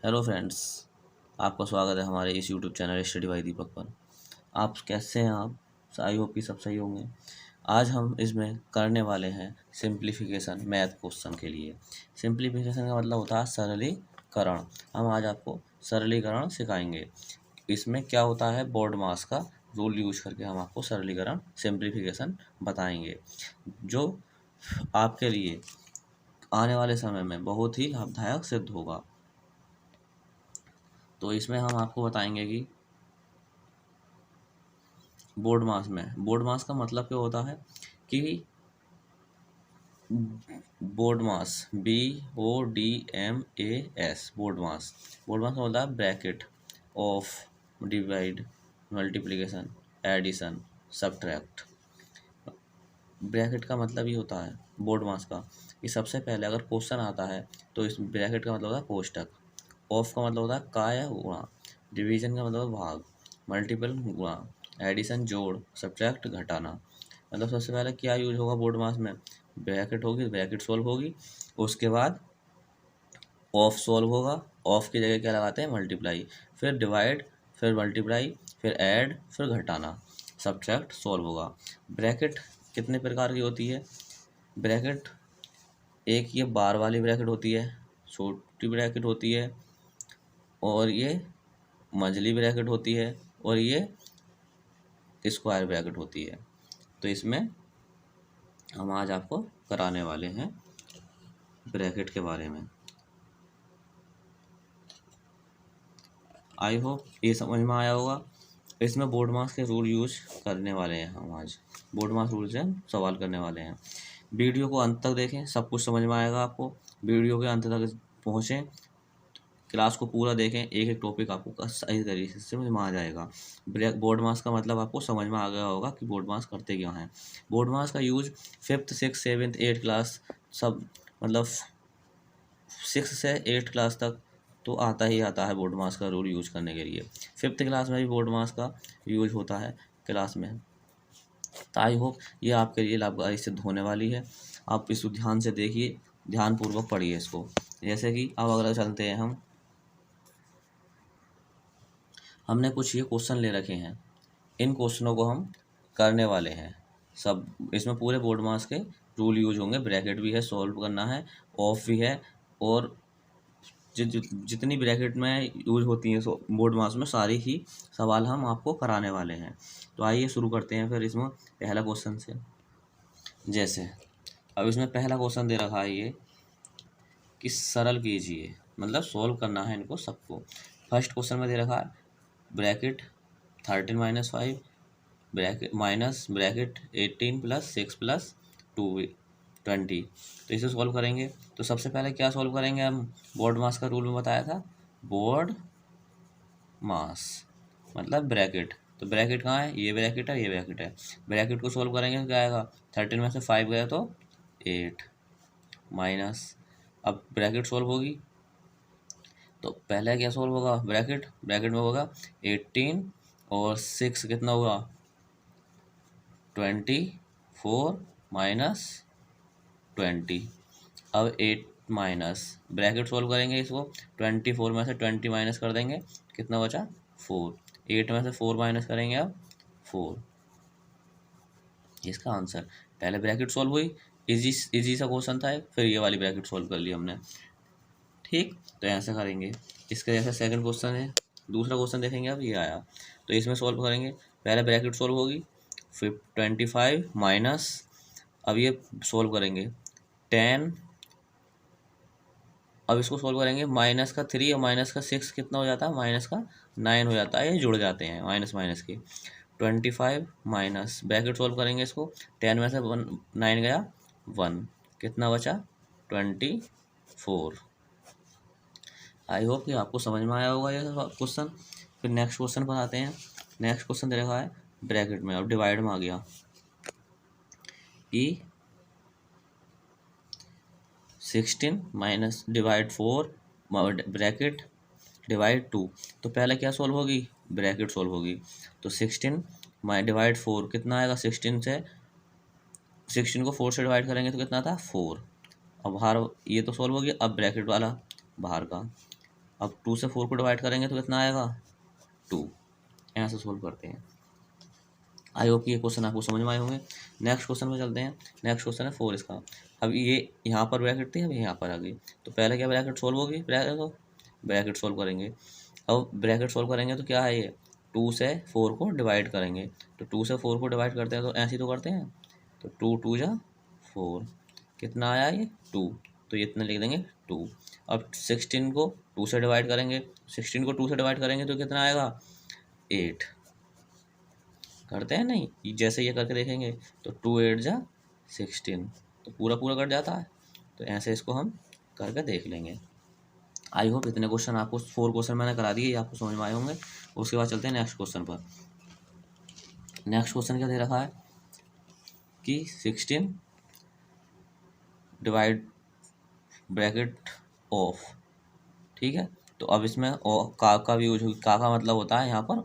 Hello friends, आपका स्वागत है हमारे इस यूट्यूब चैनल स्टडी बाय दीपक पर। आप कैसे हैं? आप आई होप कि सब सही होंगे। आज हम इसमें करने वाले हैं सिंप्लीफिकेशन मैथ क्वेश्चन के लिए। सिंप्लीफिकेशन का मतलब होता है सरलीकरण। हम आज आपको सरलीकरण सिखाएंगे। इसमें क्या होता है, बोर्ड मास का रूल यूज करके हम आपको सरलीकरण सिंप्लीफिकेशन बताएंगे, जो आपके लिए आने वाले समय में बहुत ही लाभदायक सिद्ध होगा। तो इसमें हम आपको बताएंगे कि बोर्ड मास का मतलब क्या होता है कि BODMAS BODMAS BODMAS का होता है bracket of divide multiplication addition subtract. Bracket का मतलब ये होता है बोर्ड मास का कि सबसे पहले अगर क्वेश्चन आता है तो इस ब्रैकेट का मतलब होता है कोष्टक, ऑफ का मतलब होता है का या गुणा, डिवीजन का मतलब भाग, मल्टीपल गुणा, एडिशन जोड़, सब्ट्रैक्ट घटाना। मतलब सबसे पहले क्या यूज होगा बोर्ड मास में, ब्रैकेट होगी, ब्रैकेट सॉल्व होगी, उसके बाद ऑफ सॉल्व होगा, ऑफ की जगह क्या लगाते हैं मल्टीप्लाई, फिर डिवाइड, फिर मल्टीप्लाई, फिर ऐड, फिर घटाना, सब्ट्रैक्ट सॉल्व होगा। ब्रैकेट कितने प्रकार की होती है? ब्रैकेट एक ये बार वाली ब्रैकेट होती है, छोटी ब्रैकेट होती है, और ये मंझली ब्रैकेट होती है, और ये स्क्वायर ब्रैकेट होती है। तो इसमें हम आज आपको कराने वाले हैं ब्रैकेट के बारे में। आई होप ये समझ में आया होगा। इसमें बोर्ड मास के रूल यूज करने वाले हैं हम आज। बोर्ड मास रूल से हम सवाल करने वाले हैं। वीडियो को अंत तक देखें, सब कुछ समझ में आएगा आपको। वीडियो के अंत तक पहुँचें, क्लास को पूरा देखें, एक एक टॉपिक आपको सही तरीके से समझ में आ जाएगा। बोर्ड मास का मतलब आपको समझ में आ गया होगा कि बोर्ड मास करते क्या हैं। बोर्ड मास का use 5th 6th 7th 8th class सब, मतलब 6 से 8 क्लास तक तो आता ही आता है बोर्ड मास का रूल यूज करने के लिए। 5th क्लास में भी बोर्ड मास का यूज होता है क्लास में। तो आई होप ये आपके लिए लाभकारी सिद्ध होने वाली है। आप इसको ध्यान से देखिए, ध्यानपूर्वक पढ़िए इसको। जैसे कि अब अगर चलते हैं हमने कुछ ये क्वेश्चन ले रखे हैं, इन क्वेश्चनों को हम करने वाले हैं सब। इसमें पूरे बोर्ड मास के रूल यूज होंगे, ब्रैकेट भी है, सॉल्व करना है, ऑफ भी है, और जितनी ब्रैकेट में यूज होती हैं बोर्ड मास में सारी ही सवाल हम आपको कराने वाले हैं। तो आइए शुरू करते हैं फिर इसमें पहला क्वेश्चन से। जैसे अब इसमें पहला क्वेश्चन दे रखा है ये कि सरल कीजिए, मतलब सॉल्व करना है इनको सबको। फर्स्ट क्वेश्चन में दे रखा है ब्रैकेट 13 - 5 ब्रैकेट माइनस ब्रैकेट 18 + 6 + 2 20। तो इसे सॉल्व करेंगे। तो सबसे पहले क्या सॉल्व करेंगे हम, बोर्ड मास का रूल में बताया था, बोर्ड मास मतलब ब्रैकेट। तो ब्रैकेट कहाँ है, ये ब्रैकेट है, ये ब्रैकेट है। ब्रैकेट को सॉल्व करेंगे तो क्या आएगा, 13 में से 5 गया तो 8 माइनस, अब ब्रैकेट सॉल्व होगी तो पहले क्या सॉल्व होगा, ब्रैकेट, ब्रैकेट में होगा 18 और 6 कितना होगा 24 माइनस 20। अब 8 माइनस, ब्रैकेट सॉल्व करेंगे इसको, 24 में से 20 माइनस कर देंगे, कितना बचा 4। 8 में से 4 माइनस करेंगे अब 4। इसका आंसर, पहले ब्रैकेट सॉल्व हुई, इजी इजी सा क्वेश्चन था, फिर ये वाली ब्रैकेट सॉल्व कर ली हमने। ठीक, तो ऐसे करेंगे। इसका जैसे सेकंड क्वेश्चन है, दूसरा क्वेश्चन देखेंगे, अब ये आया तो इसमें सॉल्व करेंगे। पहले ब्रैकेट सॉल्व होगी, फिर 25 माइनस, अब ये सॉल्व करेंगे 10, अब इसको सॉल्व करेंगे, माइनस का 3 और माइनस का 6 कितना हो जाता है, माइनस का 9 हो जाता है, ये जुड़ जाते हैं माइनस माइनस के। 25 माइनस, ब्रैकेट सॉल्व करेंगे इसको, 10 में से 9 गया 1, कितना बचा 24। आई होप कि आपको समझ में आया होगा ये क्वेश्चन। फिर नेक्स्ट क्वेश्चन पर आते हैं। नेक्स्ट क्वेश्चन दे रखा है ब्रैकेट में, अब डिवाइड में आ गया कि 16 माइनस डिवाइड 4 ब्रैकेट डिवाइड 2। तो पहले क्या सॉल्व होगी, ब्रैकेट सॉल्व होगी। तो 16 डिवाइड 4 कितना आएगा, 16 से 16 को 4 से डिवाइड करेंगे तो कितना था 4। अब बाहर ये तो सॉल्व हो गया, अब ब्रैकेट वाला बाहर का अब 2 से 4 को डिवाइड करेंगे तो कितना आएगा 2। ऐसे सोल्व करते हैं। आई होप कि ये क्वेश्चन आपको समझ में आए होंगे। नेक्स्ट क्वेश्चन में चलते हैं। नेक्स्ट क्वेश्चन है 4 इसका। अब ये यहाँ पर ब्रैकेट थी, अब यहाँ पर आ गई, तो पहले क्या ब्रैकेट सोल्व होगी, ब्रैकेट सोल्व करेंगे। अब ब्रैकेट सोल्व करेंगे तो क्या है, ये 2 से 4 को डिवाइड करेंगे, तो 2 से 4 को डिवाइड करते हैं तो ऐसे ही तो करते हैं, तो 2 2 जा 4, कितना आया ये 2, तो ये इतने लिख देंगे 2। अब 16 को 2 से डिवाइड करेंगे, 16 को 2 से डिवाइड करेंगे तो कितना आएगा 8, करते हैं नहीं, जैसे ये करके देखेंगे तो 2 8 जा 16, तो पूरा पूरा कट जाता है, तो ऐसे इसको हम करके देख लेंगे। आई होप इतने क्वेश्चन आपको 4 क्वेश्चन मैंने करा दिए, ये आपको समझ में आए होंगे। उसके बाद चलते हैं नेक्स्ट क्वेश्चन पर। नेक्स्ट क्वेश्चन क्या दे रखा है कि 16 डिवाइड ब्रैकेट ऑफ, ठीक है, तो अब इसमें का भी यूज होगी। का मतलब होता है यहाँ पर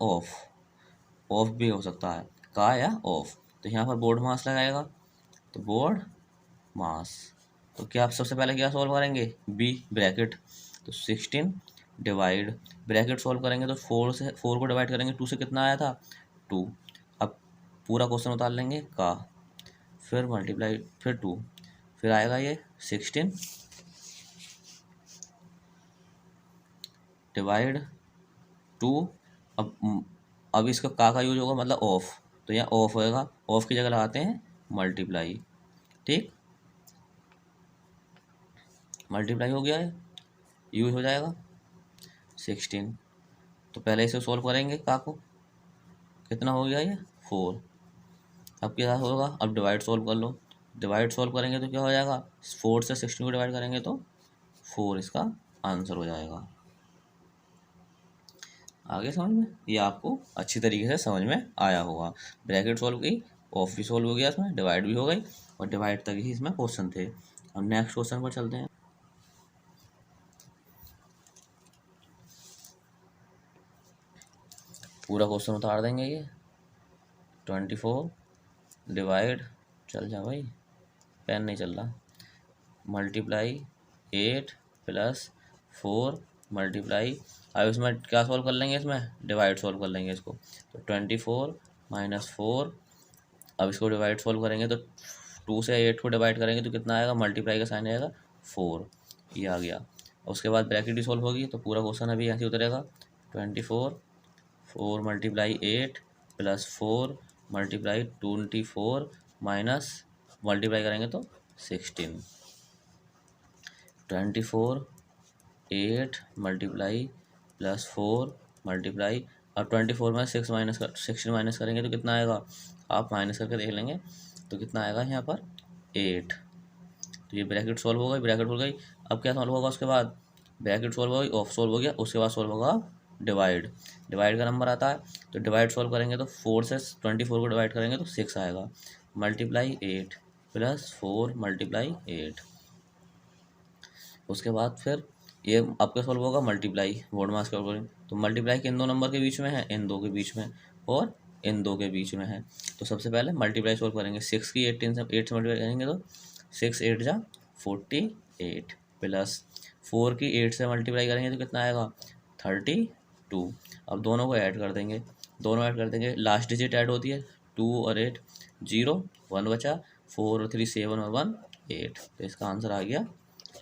ऑफ भी हो सकता है, का या ऑफ, तो यहाँ पर बोर्ड मास लगाएगा, तो बोर्ड मास, तो क्या आप सबसे पहले क्या सॉल्व करेंगे, बी ब्रैकेट, तो 16 डिवाइड ब्रैकेट सॉल्व करेंगे तो 4 को डिवाइड करेंगे 2 से, कितना आया था 2। अब पूरा क्वेश्चन उतार लेंगे का, फिर मल्टीप्लाई, फिर 2, फिर आएगा ये 16 डिवाइड 2। अब इसका का यूज होगा, मतलब ऑफ, तो यहाँ ऑफ होएगा, ऑफ की जगह लगाते हैं मल्टीप्लाई, ठीक, मल्टीप्लाई हो गया है, यूज हो जाएगा 16। तो पहले इसे सॉल्व करेंगे का को, कितना हो गया ये 4। अब क्या होगा, अब डिवाइड सॉल्व कर लो, डिवाइड सॉल्व करेंगे तो क्या हो जाएगा, 4 से 16 को डिवाइड करेंगे तो 4 इसका आंसर हो जाएगा। आगे समझ में, ये आपको अच्छी तरीके से समझ में आया होगा। ब्रैकेट सॉल्व की, ऑफ भी सॉल्व हो गया, इसमें डिवाइड भी हो गई, और डिवाइड तक ही इसमें क्वेश्चन थे। अब नेक्स्ट क्वेश्चन पर चलते हैं। पूरा क्वेश्चन उतार देंगे ये, 24 डिवाइड, चल जा भाई, पेन नहीं चल रहा, मल्टीप्लाई 8 प्लस 4 मल्टीप्लाई, अब इसमें क्या सॉल्व कर लेंगे, इसमें डिवाइड सॉल्व कर लेंगे इसको, तो 24 माइनस 4, अब इसको डिवाइड सॉल्व करेंगे तो 2 से 8 को डिवाइड करेंगे तो कितना आएगा, मल्टीप्लाई का साइन आएगा 4, ये आ गया। उसके बाद ब्रैकेट ही सॉल्व होगी, तो पूरा क्वेश्चन अभी ऐसे उतरेगा, 24 4 multiply 8 plus 4 multiply 24 minus, multiply करेंगे तो 16, 24 8 मल्टीप्लाई प्लस 4 मल्टीप्लाई, अब 24 में 16 माइनस करेंगे तो कितना आएगा, आप माइनस करके देख लेंगे, तो कितना आएगा यहाँ पर 8। तो ये ब्रैकेट सॉल्व हो गई, ब्रैकेट हो गई। अब क्या सॉल्व होगा, उसके बाद ब्रैकेट सॉल्व हो गई, ऑफ सॉल्व हो गया, उसके बाद सॉल्व होगा डिवाइड, डिवाइड का नंबर आता है, तो डिवाइड सॉल्व करेंगे तो 4 से 24 को डिवाइड करेंगे तो 6 आएगा, मल्टीप्लाई 8 प्लस 4 मल्टीप्लाई 8। उसके बाद फिर ये आपका सॉल्व होगा मल्टीप्लाई, बोर्ड मास के ऊपर, तो मल्टीप्लाई किन दो नंबर के बीच में है, इन दो के बीच में, और इन दो के बीच में है। तो सबसे पहले मल्टीप्लाई सॉल्व करेंगे, 6 की 8 से मल्टीप्लाई करेंगे तो 6 8 जा 48 प्लस 4 की 8 से मल्टीप्लाई करेंगे तो कितना आएगा 32। अब दोनों को ऐड कर देंगे, दोनों ऐड कर देंगे, लास्ट डिजिट ऐड होती है, 2 और 8 0 1 बचा, 4 और 3 7 और 1 8, तो इसका आंसर आ गया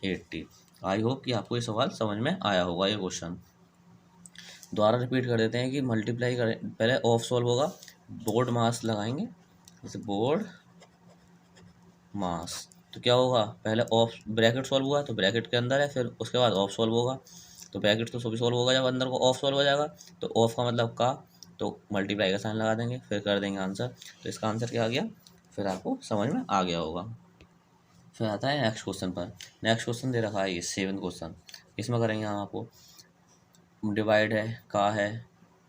80। आई होप कि आपको ये सवाल समझ में आया होगा। ये क्वेश्चन दोबारा रिपीट कर देते हैं कि मल्टीप्लाई करें, पहले ऑफ सॉल्व होगा, बोर्ड मास लगाएंगे, जैसे बोर्ड मास, तो क्या होगा, पहले ऑफ ब्रैकेट सॉल्व हुआ तो ब्रैकेट के अंदर है, फिर उसके बाद ऑफ सॉल्व होगा, तो ब्रैकेट तो सभी सॉल्व होगा, जब अंदर को ऑफ सॉल्व हो जाएगा तो ऑफ का मतलब का, तो मल्टीप्लाई का साइन लगा देंगे, फिर कर देंगे आंसर, तो इसका आंसर क्या आ गया, फिर आपको समझ में आ गया होगा। फिर आता है नेक्स्ट क्वेश्चन पर। नेक्स्ट क्वेश्चन दे रखा है ये 7th क्वेश्चन, इसमें करेंगे हम आपको डिवाइड है, का है,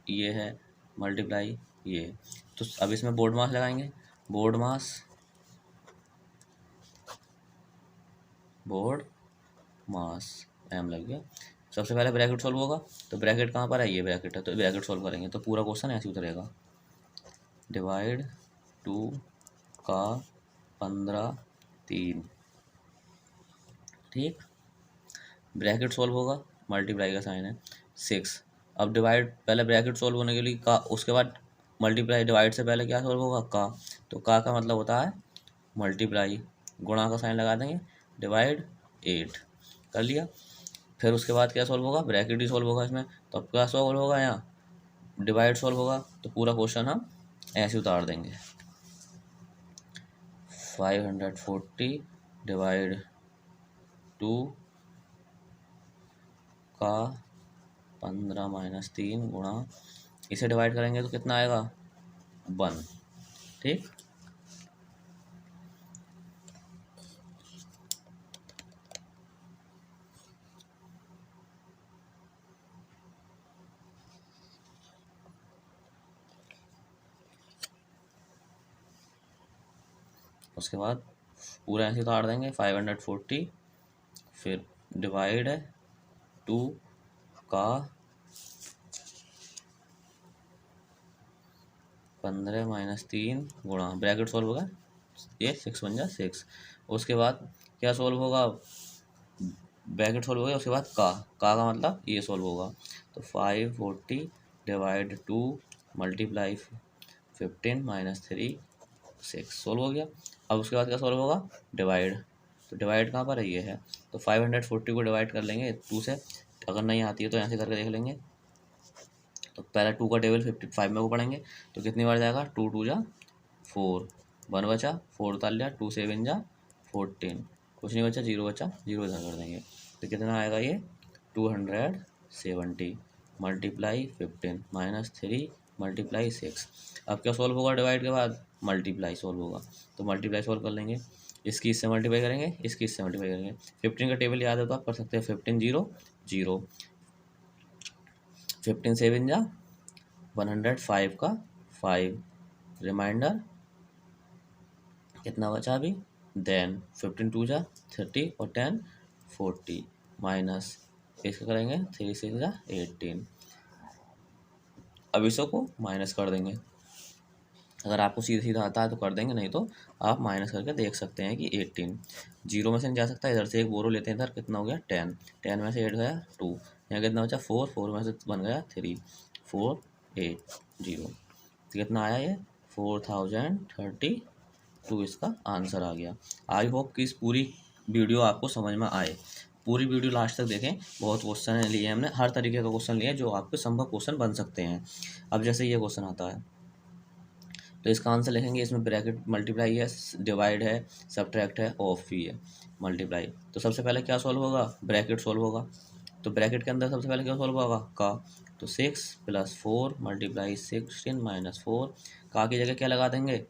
ये है, मल्टीप्लाई ये, तो अब इसमें बोर्ड मास लगाएंगे, बोर्ड मास, बोर्ड मास एम लग गया। सबसे पहले ब्रैकेट सॉल्व होगा, तो ब्रैकेट कहाँ पर है, ये ब्रैकेट है, तो ब्रैकेट सॉल्व करेंगे तो पूरा क्वेश्चन ऐसे उतरेगा, डिवाइड 2 का 15 3, ठीक, ब्रैकेट सॉल्व होगा, मल्टीप्लाई का साइन है 6। अब डिवाइड, पहले ब्रैकेट सोल्व होने के लिए का, उसके बाद मल्टीप्लाई, डिवाइड से पहले क्या सोल्व होगा, का। तो का मतलब होता है मल्टीप्लाई, गुणा का साइन लगा देंगे, डिवाइड 8 कर लिया। फिर उसके बाद क्या सोल्व होगा, ब्रैकेट ही सोल्व होगा इसमें। तो अब क्या सोल्व होगा, यहाँ डिवाइड सोल्व होगा। तो पूरा क्वेश्चन हम ऐसे उतार देंगे, 540 डिवाइड 2 का 15 माइनस 3 गुणा, इसे डिवाइड करेंगे तो कितना आएगा, 1। ठीक, उसके बाद पूरा ऐसे उतार देंगे 540, फिर डिवाइड 2 का 15 माइनस 3 गुणा, ब्रैकेट सोल्व होगा, ये 6 बन जा 6। उसके बाद क्या सोल्व होगा, ब्रैकेट सोल्व हो गया। उसके बाद का मतलब ये सोल्व होगा। तो 540 डिवाइड 2 मल्टीप्लाई 15 माइनस 3 6 सोल्व हो गया। अब उसके बाद क्या सोल्व होगा, डिवाइड। तो डिवाइड कहाँ पर है, ये है। तो 540 को डिवाइड कर लेंगे 2 से, अगर नहीं आती है तो यहाँ से करके देख लेंगे। तो पहला 2 का टेबल 55 में को पढ़ेंगे, तो कितनी बार जाएगा, 2 2 जा 4, 1 बचा, 4 उतार लिया, 2 7 जा 14, कुछ नहीं बचा, 0 बचा, 0 इधर कर देंगे। तो कितना आएगा ये, 270 मल्टीप्लाई 15 माइनस 3 मल्टीप्लाई 6। अब क्या सोल्व होगा, डिवाइड के बाद मल्टीप्लाई सोल्व होगा। तो मल्टीप्लाई सोल्व कर लेंगे, इसकी इससे मल्टीप्लाई करेंगे, इसकी इससे मल्टीप्लाई करेंगे। 15 का टेबल याद है तो आप कर सकते हैं, 15 0 0, 15 7 जा 105 का 5, रिमाइंडर कितना बचा अभी, देन 15 2 जा 30 और 10 40 माइनस इसका करेंगे 3 6 जा 18। अब इसको माइनस कर देंगे, अगर आपको सीधा सीधा आता है तो कर देंगे, नहीं तो आप माइनस करके देख सकते हैं कि 18 जीरो में से नहीं जा सकता, इधर से एक बोरो लेते हैं, इधर कितना हो गया 10, 10 में से 8 गया 2, यहाँ कितना बचा 4, 4 में से बन गया 3, 4 8 0। तो कितना आया ये 4032 इसका आंसर आ गया। आई होप कि इस पूरी वीडियो आपको समझ में आए, पूरी वीडियो लास्ट तक देखें। बहुत क्वेश्चन लिए हमने, हर तरीके का क्वेश्चन लिए जो आपके संभव क्वेश्चन बन सकते हैं। अब जैसे ये क्वेश्चन आता है तो इसका आंसर लिखेंगे, इसमें ब्रैकेट मल्टीप्लाई है, डिवाइड है, सब्ट्रैक्ट है, ऑफ भी है, मल्टीप्लाई। तो सबसे पहले क्या सॉल्व होगा, ब्रैकेट सॉल्व होगा। तो ब्रैकेट के अंदर सबसे पहले क्या सॉल्व होगा, का। तो 6 + 4 मल्टीप्लाई 16 माइनस 4, का की जगह क्या लगा देंगे,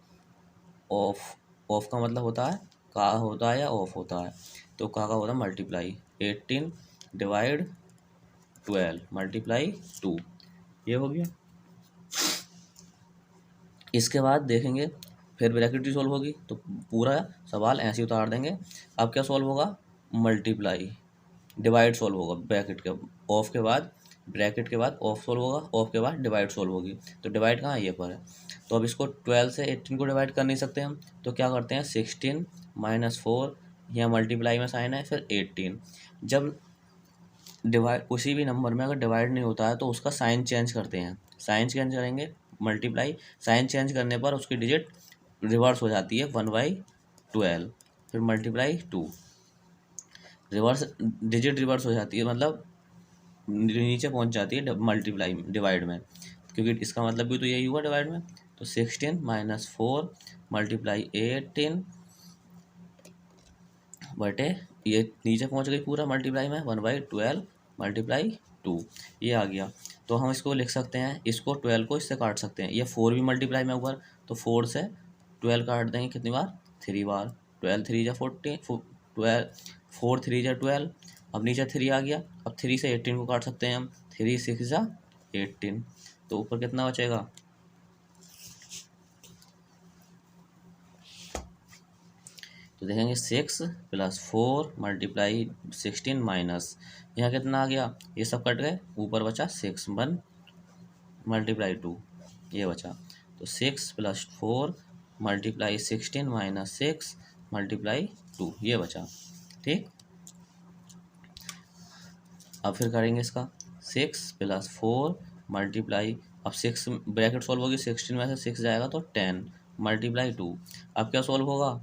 ऑफ। ऑफ का मतलब होता है का होता है या ऑफ होता है, तो का होता है मल्टीप्लाई 18 डिवाइड 12 मल्टीप्लाई 2, ये हो गया। इसके बाद देखेंगे फिर ब्रैकेट भी सोल्व होगी, तो पूरा सवाल ऐसे ही उतार देंगे। अब क्या सोल्व होगा, मल्टीप्लाई, डिवाइड सोल्व होगा, ब्रैकेट के ऑफ के बाद, ब्रैकेट के बाद ऑफ सोल्व होगा, ऑफ के बाद डिवाइड सोल्व होगी। तो डिवाइड कहाँ है, ये पर है। तो अब इसको 12 से 18 को डिवाइड कर नहीं सकते हम, तो क्या करते हैं 16 माइनस 4, यहाँ मल्टीप्लाई में साइन है, फिर 18। जब डिवाइड उसी भी नंबर में अगर डिवाइड नहीं होता है तो उसका साइन चेंज करते हैं, साइन चेंज करेंगे, मल्टीप्लाई साइन चेंज करने पर उसकी डिजिट रिवर्स हो जाती है 1/12, फिर मल्टीप्लाई 2, रिवर्स डिजिट रिवर्स हो जाती है, मतलब नीचे पहुंच जाती है मल्टीप्लाई डिवाइड में, क्योंकि इसका मतलब भी तो यही हुआ डिवाइड में। तो 16 माइनस 4 मल्टीप्लाई 18 बटे ये नीचे पहुंच गई पूरा मल्टीप्लाई में 1/12 मल्टीप्लाई 2, ये आ गया। तो हम इसको लिख सकते हैं, इसको 12 को इससे काट सकते हैं, ये 4 भी मल्टीप्लाई में ऊपर, तो 4 से 12 काट देंगे कितनी बार, 3 बार, 12 3 जा 14, 12 4 3 जा 12, अब नीचे 3 आ गया। अब 3 से 18 को काट सकते हैं हम, 3 6 जा 18, तो ऊपर कितना बचेगा, तो देखेंगे 6 + 4 मल्टीप्लाई 16 माइनस, यहाँ कितना आ गया, ये सब कट गए, ऊपर बचा 6 1 मल्टीप्लाई 2, ये बचा। तो 6 + 4 मल्टीप्लाई 16 माइनस 6 मल्टीप्लाई 2, ये बचा। ठीक, अब फिर करेंगे इसका 6 + 4 मल्टीप्लाई, अब 6 ब्रैकेट सॉल्व होगी, 16 में से 6 जाएगा तो 10 × 2। अब क्या सॉल्व होगा,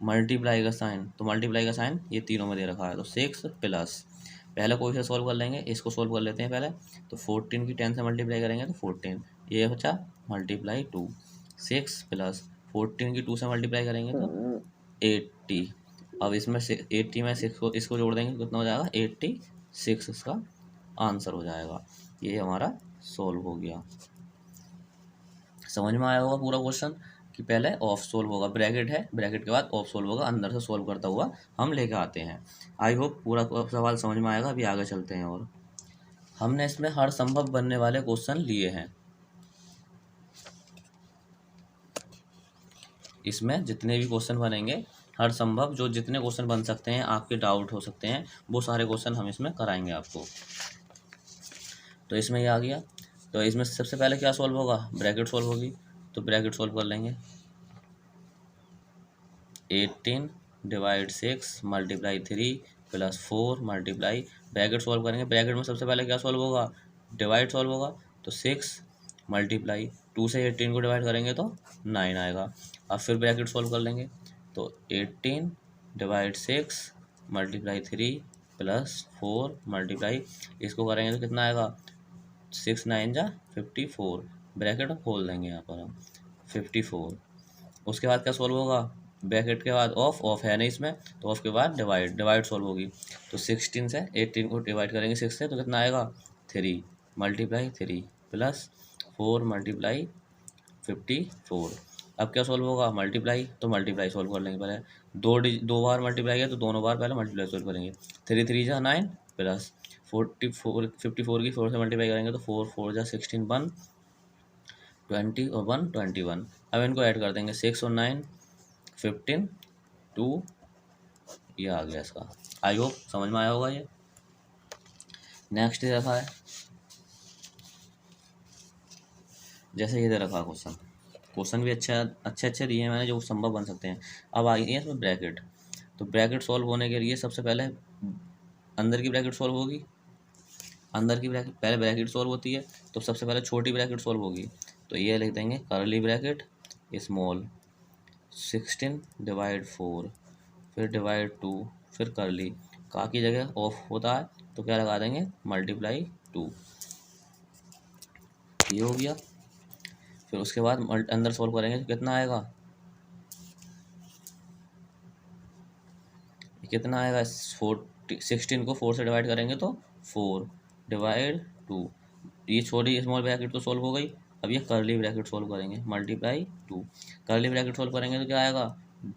मल्टीप्लाई का साइन, तो मल्टीप्लाई का साइन ये तीनों में दे रखा है, तो 6 प्लस, पहले कोई से सॉल्व कर लेंगे, इसको सॉल्व कर लेते हैं पहले, तो 14 की 10 से मल्टीप्लाई करेंगे तो 14, ये बचा मल्टीप्लाई 2, 6 प्लस 14 की 2 से मल्टीप्लाई करेंगे तो 80। अब इसमें 80 में 6 को इसको जोड़ देंगे, कितना हो जाएगा 86, इसका आंसर हो जाएगा। ये हमारा सॉल्व हो गया। समझ में आया होगा पूरा क्वेश्चन कि पहले ऑफ सोल्व होगा, ब्रैकेट है, ब्रैकेट के बाद ऑफ सोल्व होगा, अंदर से सोल्व करता हुआ हम लेके आते हैं। आई होप पूरा सवाल समझ में आएगा। अभी आगे चलते हैं। और हमने इसमें हर संभव बनने वाले क्वेश्चन लिए हैं। इसमें जितने भी क्वेश्चन बनेंगे, हर संभव जो जितने क्वेश्चन बन सकते हैं, आपके डाउट हो सकते हैं, वो सारे क्वेश्चन हम इसमें कराएंगे आपको। तो इसमें ये आ गया, तो इसमें सबसे पहले क्या सॉल्व होगा, ब्रैकेट सॉल्व होगी, तो ब्रैकेट सॉल्व कर लेंगे। 18 / 6 × 3 + 4 मल्टीप्लाई, ब्रैकेट सॉल्व करेंगे, ब्रैकेट में सबसे पहले क्या सॉल्व होगा, डिवाइड सॉल्व होगा, तो 6 मल्टीप्लाई 2 से 18 को डिवाइड करेंगे तो 9 आएगा। अब फिर ब्रैकेट सॉल्व कर लेंगे, तो 18 / 6 × 3 + 4 मल्टीप्लाई, इसको करेंगे तो कितना आएगा, 6 9 जा 54, ब्रैकेट खोल देंगे यहाँ पर हम 54। उसके बाद क्या सॉल्व होगा, ब्रैकेट के बाद ऑफ है नहीं इसमें, तो ऑफ के बाद डिवाइड सॉल्व होगी, तो 16 से 18 को डिवाइड करेंगे 6 से, तो कितना आएगा 3 मल्टीप्लाई 3 + 4 मल्टीप्लाई 54। अब क्या सॉल्व होगा, मल्टीप्लाई, तो मल्टीप्लाई सॉल्व कर लेंगे पहले, दो बार मल्टीप्लाई है तो दोनों बार पहले मल्टीप्लाई सॉल्व करेंगे, 3 3 जा 9 + 54 की 4 से मल्टीप्लाई करेंगे तो 4 4 जा 16 1 20 और 1 21। अब इनको ऐड कर देंगे, 6 और 9 15 2, ये आ गया इसका। आई होप समझ में आया होगा ये। नेक्स्ट दे रखा है, जैसे ये दे रखा है क्वेश्चन भी अच्छे दिए हैं मैंने, जो संभव बन सकते हैं। अब आ गई है इसमें ब्रैकेट, तो ब्रैकेट सॉल्व होने के लिए सबसे पहले अंदर की ब्रैकेट सॉल्व होगी, अंदर की ब्रैकेट पहले ब्रैकेट सॉल्व होती है, तो सबसे पहले छोटी ब्रैकेट सॉल्व होगी, तो ये लिख देंगे करली ब्रैकेट स्मॉल 16 / 4, फिर डिवाइड 2, फिर करली, का की जगह ऑफ होता है तो क्या लगा देंगे मल्टीप्लाई 2, ये हो गया। फिर उसके बाद अंदर सॉल्व करेंगे तो कितना आएगा 16 को 4 से डिवाइड करेंगे तो 4 डिवाइड 2, ये छोटी स्मॉल ब्रैकेट तो सॉल्व हो गई। अब ये करली ब्रैकेट सॉल्व करेंगे, मल्टीप्लाई 2, करली ब्रैकेट सॉल्व करेंगे तो क्या आएगा,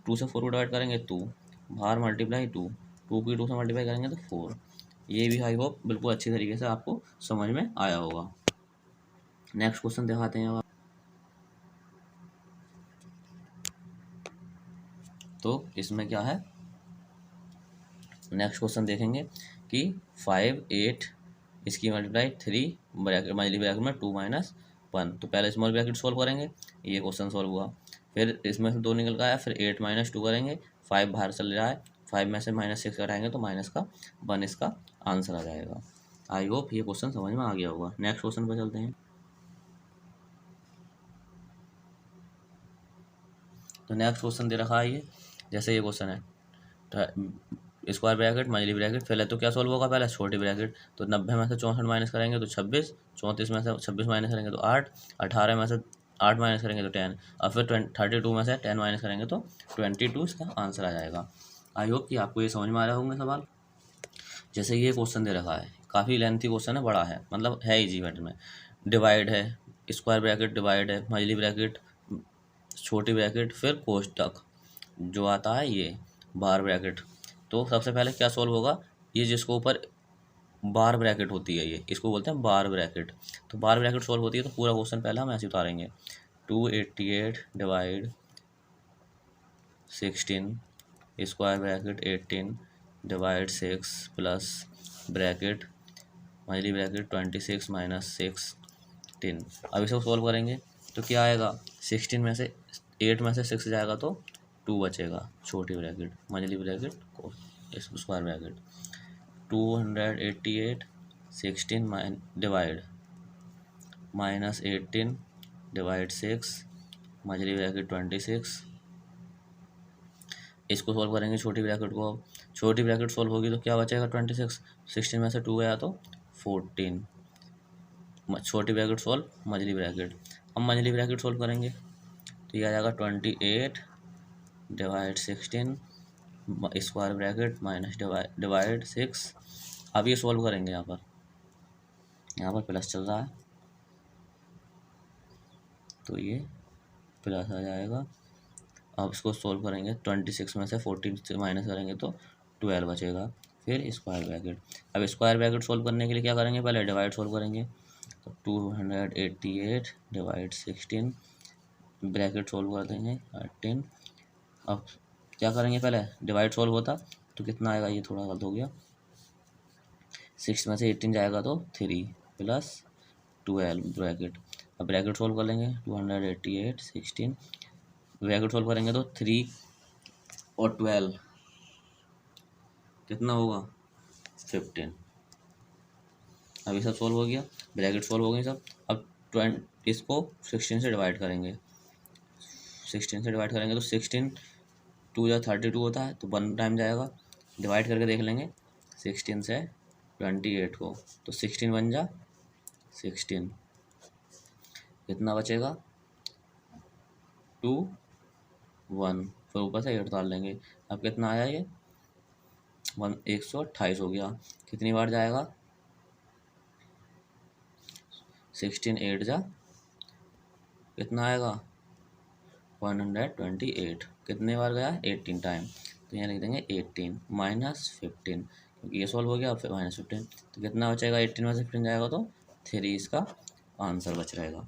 2 से 4 को डिवाइड करेंगे 2, बाहर मल्टीप्लाई 2, 2 की 2 से मल्टीप्लाई करेंगे तो 4। ये भी आई होप बिल्कुल अच्छी तरीके से आपको समझ में आया होगा। नेक्स्ट क्वेश्चन दिखाते हैं अब। तो इसमें क्या है, नेक्स्ट क्वेश्चन देखेंगे कि 5 8, इसकी मल्टीप्लाई 3 ब्रैकेट में 2 - 1, तो पहले स्मॉल ब्रैकेट सॉल्व करेंगे, ये क्वेश्चन सॉल्व हुआ। फिर इसमें से 2 निकल का आया, फिर 8 - 2 करेंगे, 5 बाहर चल रहा है, 5 में से -6 घटाएंगे तो माइनस का 1 इसका आंसर आ जाएगा। आई होप ये क्वेश्चन समझ में आ गया होगा। नेक्स्ट क्वेश्चन पर चलते हैं। तो नेक्स्ट क्वेश्चन दे रखा है ये, जैसे ये क्वेश्चन है, स्क्वायर ब्रैकेट मजली ब्रैकेट, पहले तो क्या सॉल्व होगा, पहले छोटी ब्रैकेट, तो 90 में से 64 माइनस करेंगे तो 26, 34 में से 26 माइनस करेंगे तो 8, 18 में से 8 माइनस करेंगे तो 10, और फिर 32 में से 10 माइनस करेंगे तो 22 इसका आंसर आ जाएगा। आई होप कि आपको ये समझ में आ रहा होंगे सवाल। जैसे ये क्वेश्चन दे रखा है, काफ़ी लेंथी क्वेश्चन है, बड़ा है, मतलब है इजी मैथ में, डिवाइड है, स्क्वायर ब्रैकेट डिवाइड है, मजली ब्रैकेट, छोटी ब्रैकेट, फिर कोष्टक जो आता है ये बार ब्रैकेट। तो सबसे पहले क्या सॉल्व होगा, ये जिसको ऊपर बार ब्रैकेट होती है, ये इसको बोलते हैं बार ब्रैकेट। तो बार ब्रैकेट सॉल्व होती है तो पूरा क्वेश्चन पहले हम ऐसे उतारेंगे, 288 divide 16 square bracket 18 divide 6 plus bracket मजली ब्रैकेट 26 - 16। अब इसको सॉल्व करेंगे तो क्या आएगा, 16 में से 8 में से 6 जाएगा तो 2 बचेगा, छोटी ब्रैकेट मजली bracket square bracket, 288 16 divide minus 18 divide 6 मजली ब्रैकेट 26। इसको सॉल्व करेंगे छोटी ब्रैकेट को। अब छोटी ब्रैकेट सॉल्व होगी तो क्या बचेगा 26, 16 में से 2 गया तो 14। छोटी ब्रैकेट सॉल्व मजली ब्रैकेट। अब मजली ब्रैकेट सॉल्व करेंगे तो ये आ जाएगा 28 divide 16 square bracket minus divide 6। अब ये सॉल्व करेंगे, यहाँ पर प्लस चल रहा है तो ये प्लस आ जाएगा। अब इसको सॉल्व करेंगे 26 में से 14 से माइनस करेंगे तो 12 बचेगा, फिर स्क्वायर ब्रैकेट। अब स्क्वायर ब्रैकेट सॉल्व करने के लिए क्या करेंगे, पहले डिवाइड सॉल्व करेंगे तो 288 डिवाइड 16 ब्रैकेट सॉल्व कर देंगे 18। अब क्या करेंगे, पहले डिवाइड सॉल्व होता तो कितना आएगा, ये थोड़ा गलत हो गया, 6 में से 18 जाएगा तो 3 प्लस 12 ब्रैकेट। अब ब्रैकेट सॉल्व कर लेंगे 288 16 ब्रैकेट सॉल्व करेंगे तो 3 और 12 कितना होगा 15। अब ये सब सॉल्व हो गया, ब्रैकेट सॉल्व हो गई सब। अब इसको 16 से डिवाइड करेंगे, 16 से डिवाइड करेंगे तो 16 2 या 32 होता है तो 1 टाइम जाएगा। डिवाइड करके देख लेंगे 16 से 28 को तो 16 बन जा 16, कितना बचेगा 2 1, फिर ऊपर से 8 डाल लेंगे। अब कितना आया ये 128 हो गया। कितनी बार जाएगा 16 8 जा कितना आएगा 128। कितने बार गया 18 टाइम, तो यहाँ लिख देंगे 18 माइनस 15 क्योंकि ये सॉल्व हो गया। फिर माइनस 15 तो कितना बचेगा 18 में से 15 जाएगा तो 3 इसका आंसर बच रहेगा।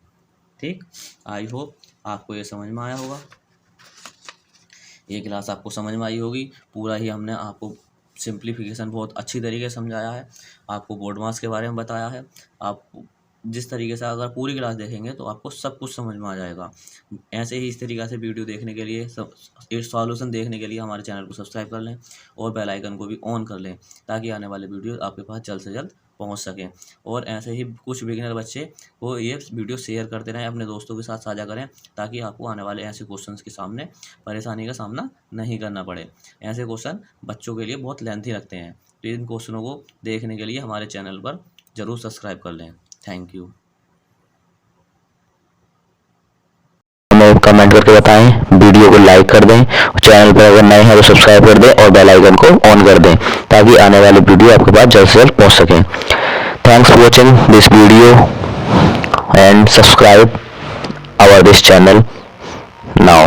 ठीक, आई होप आपको ये समझ में आया होगा, ये क्लास आपको समझ में आई होगी। पूरा ही हमने आपको सिंप्लीफिकेशन बहुत अच्छी तरीके से समझाया है, आपको बोर्ड मास के बारे में बताया है। आप जिस तरीके से अगर पूरी क्लास देखेंगे तो आपको सब कुछ समझ में आ जाएगा। ऐसे ही इस तरीके से वीडियो देखने के लिए सॉल्यूशन देखने के लिए हमारे चैनल को सब्सक्राइब कर लें और बेल आइकन को भी ऑन कर लें ताकि आने वाले वीडियो आपके पास जल्द से जल्द पहुंच सकें। और ऐसे ही कुछ बिगिनर बच्चे को ये वीडियो शेयर करते रहें, अपने दोस्तों के साथ साझा करें ताकि आपको आने वाले ऐसे क्वेश्चंस के सामने परेशानी का सामना नहीं करना पड़े। ऐसे क्वेश्चन बच्चों के लिए बहुत लेंथी लगते हैं, तो इन क्वेश्चनों को देखने के लिए हमारे चैनल पर ज़रूर सब्सक्राइब कर लें। Thank you. हमें कमेंट करके बताएं, वीडियो को लाइक कर दें, चैनल पर अगर नए हैं तो सब्सक्राइब कर दें और बेल आइकन को ऑन कर दें ताकि आने वाली वीडियो आपके पास जल्द से जल्द पहुंच सके। Thanks for watching this video and subscribe our this channel now.